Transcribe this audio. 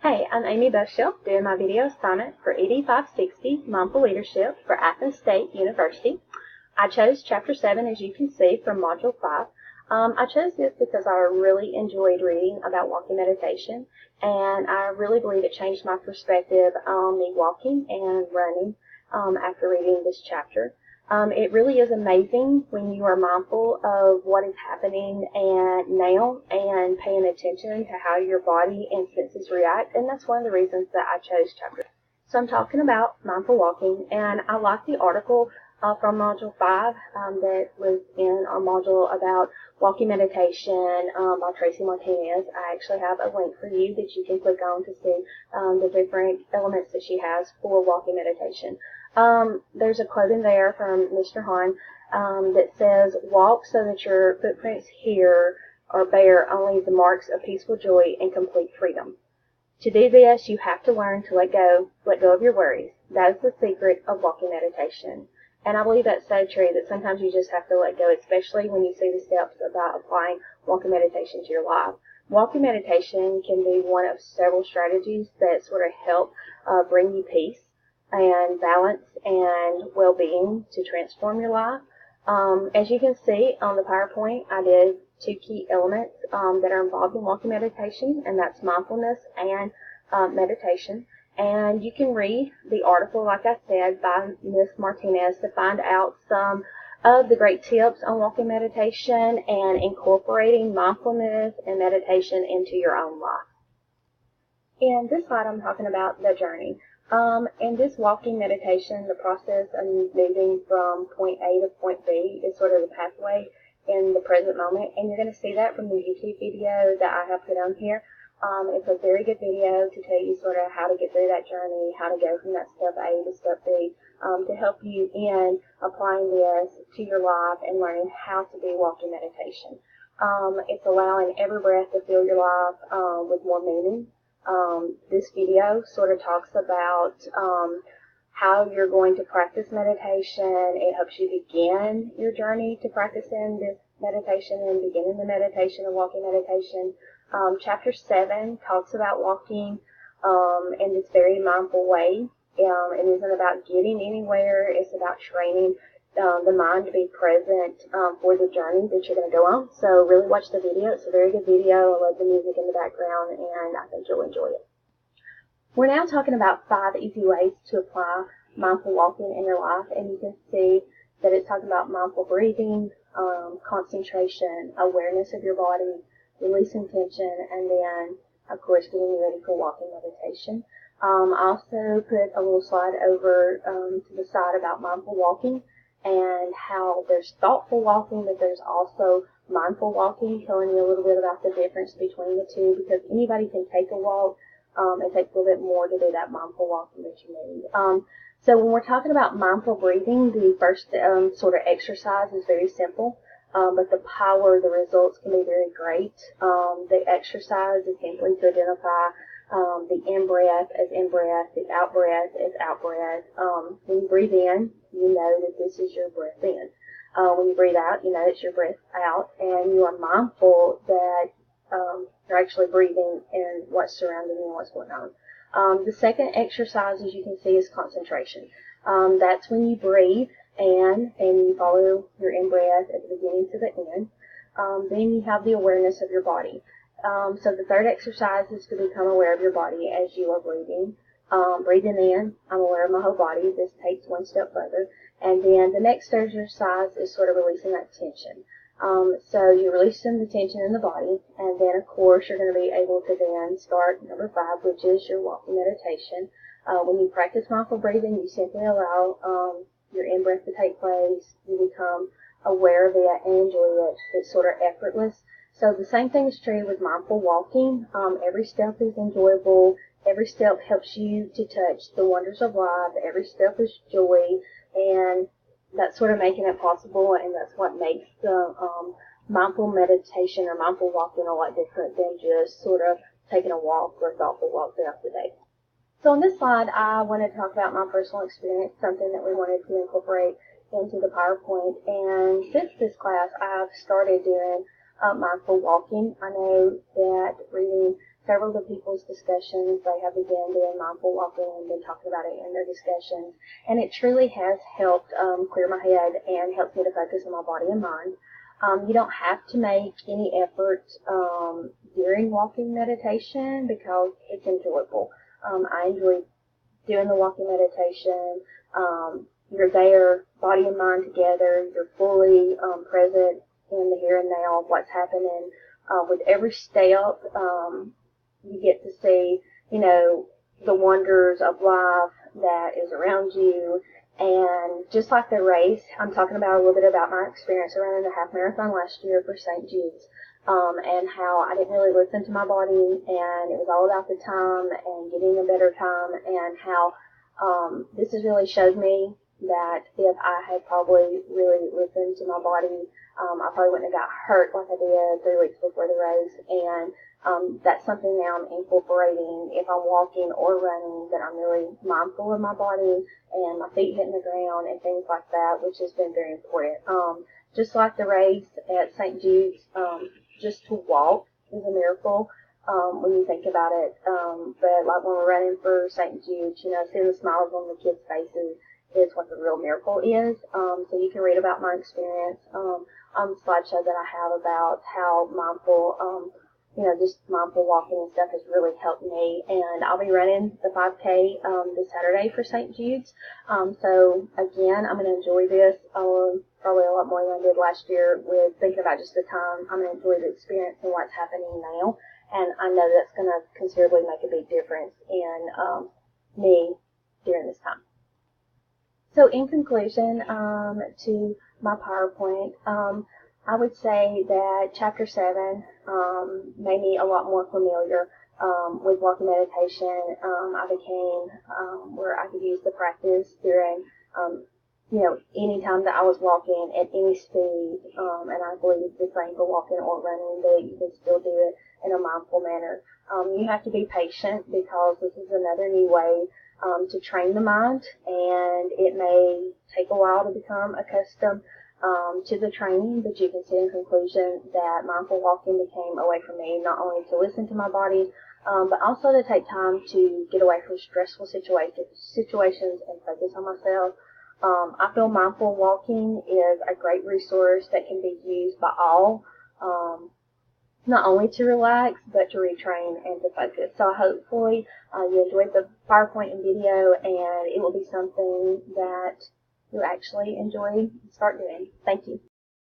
Hey, I'm Amy Bushell doing my video assignment for ED 560 Mindful Leadership for Athens State University. I chose Chapter 7, as you can see, from Module 5. I chose this because I really enjoyed reading about walking meditation, and I really believe it changed my perspective on me walking and running after reading this chapter. It really is amazing when you are mindful of what is happening and paying attention to how your body and senses react, and that's one of the reasons that I chose chapter. So I'm talking about mindful walking, and I like the article from Module 5 that was in our module about walking meditation by Tracy Martinez. I actually have a link for you that you can click on to see the different elements that she has for walking meditation. There's a quote in there from Mr. Hahn that says, "Walk so that your footprints here or bear only the marks of peaceful joy and complete freedom. To do this, you have to learn to let go of your worries. That is the secret of walking meditation." And I believe that's so true, that sometimes you just have to let go, especially when you see the steps about applying walking meditation to your life. Walking meditation can be one of several strategies that sort of help bring you peace and balance and well-being to transform your life. As you can see on the PowerPoint, I did two key elements that are involved in walking meditation, and that's mindfulness and meditation. And you can read the article, like I said, by Ms. Martinez to find out some of the great tips on walking meditation and incorporating mindfulness and meditation into your own life. In this slide, I'm talking about the journey. In this walking meditation, the process of moving from point A to point B is sort of the pathway in the present moment, and you're going to see that from the YouTube video that I have put on here. It's a very good video to tell you sort of how to get through that journey, how to go from that step A to step B, to help you in applying this to your life and learning how to do walking meditation. It's allowing every breath to fill your life with more meaning. This video sort of talks about how you're going to practice meditation. It helps you begin your journey to practicing this meditation and beginning the meditation of walking meditation. Chapter 7 talks about walking in this very mindful way. It isn't about getting anywhere. It's about training the mind to be present for the journey that you're going to go on. So really watch the video. It's a very good video. I love the music in the background, and I think you'll enjoy it. We're now talking about 5 easy ways to apply mindful walking in your life, and you can see that it's talking about mindful breathing, concentration, awareness of your body, releasing tension, and then, of course, getting ready for walking meditation. I also put a little slide over to the side about mindful walking and how there's thoughtful walking, but there's also mindful walking, telling you a little bit about the difference between the two, because anybody can take a walk. It takes a little bit more to do that mindful walking that you need. So when we're talking about mindful breathing, the first sort of exercise is very simple. But the power, the results can be very great. The exercise is simply to identify the in-breath as in-breath, the out-breath as out-breath. When you breathe in, you know that this is your breath in. When you breathe out, you know it's your breath out, and you are mindful that you're actually breathing in what's surrounding you and what's going on. The second exercise, as you can see, is concentration. That's when you breathe and you follow your in-breath at the beginning to the end. Then you have the awareness of your body. So the third exercise is to become aware of your body as you are breathing. Breathing in, I'm aware of my whole body. This takes one step further. And then the next exercise is sort of releasing that tension. So you're releasing the tension in the body, and then of course you're going to be able to then start number 5, which is your walking meditation. When you practice mindful breathing, you simply allow your in-breath to take place. You become aware of it and enjoy it. It's sort of effortless. So the same thing is true with mindful walking. Every step is enjoyable. Every step helps you to touch the wonders of life. Every step is joy, and that's sort of making it possible, and that's what makes the mindful meditation or mindful walking a lot different than just sort of taking a walk or a thoughtful walk throughout the day. So on this slide, I wanted to talk about my personal experience, something that we wanted to incorporate into the PowerPoint. And since this class, I've started doing mindful walking. I know that reading several of the people's discussions, they have begun doing mindful walking and been talking about it in their discussions. And it truly has helped clear my head and helps me to focus on my body and mind. You don't have to make any effort during walking meditation because it's enjoyable. I enjoy doing the walking meditation. You're there, body and mind together. You're fully present in the here and now of what's happening. With every step, you get to see, the wonders of life that is around you. And just like the race, I'm talking about a little bit about my experience around the half marathon last year for St. Jude's, and how I didn't really listen to my body, and it was all about the time and getting a better time, and how this has really showed me that if I had probably really listened to my body, I probably wouldn't have got hurt like I did 3 weeks before the race. And that's something now I'm incorporating if I'm walking or running, that I'm really mindful of my body and my feet hitting the ground and things like that, which has been very important. Just like the race at St. Jude's, just to walk is a miracle when you think about it. But like when we're running for St. Jude's, seeing the smiles on the kids' faces is what the real miracle is. So you can read about my experience on the slideshow that I have about how mindful, just mindful walking and stuff has really helped me. And I'll be running the 5K this Saturday for St. Jude's. So again, I'm going to enjoy this probably a lot more than I did last year with thinking about just the time. I'm going to enjoy the experience and what's happening now. And I know that's going to considerably make a big difference in me during this time. So in conclusion, to my PowerPoint, I would say that Chapter 7 made me a lot more familiar with walking meditation. I became where I could use the practice during, any time that I was walking at any speed, and I believe the same for walking or running, that you can still do it in a mindful manner. You have to be patient because this is another new way to train the mind, and it may take a while to become accustomed to the training, but you can see in conclusion that mindful walking became a way for me not only to listen to my body, but also to take time to get away from stressful situations and focus on myself. I feel mindful walking is a great resource that can be used by all, not only to relax, but to retrain and to focus. So hopefully you enjoyed the PowerPoint and video, and it will be something that you actually enjoy and start doing. Thank you.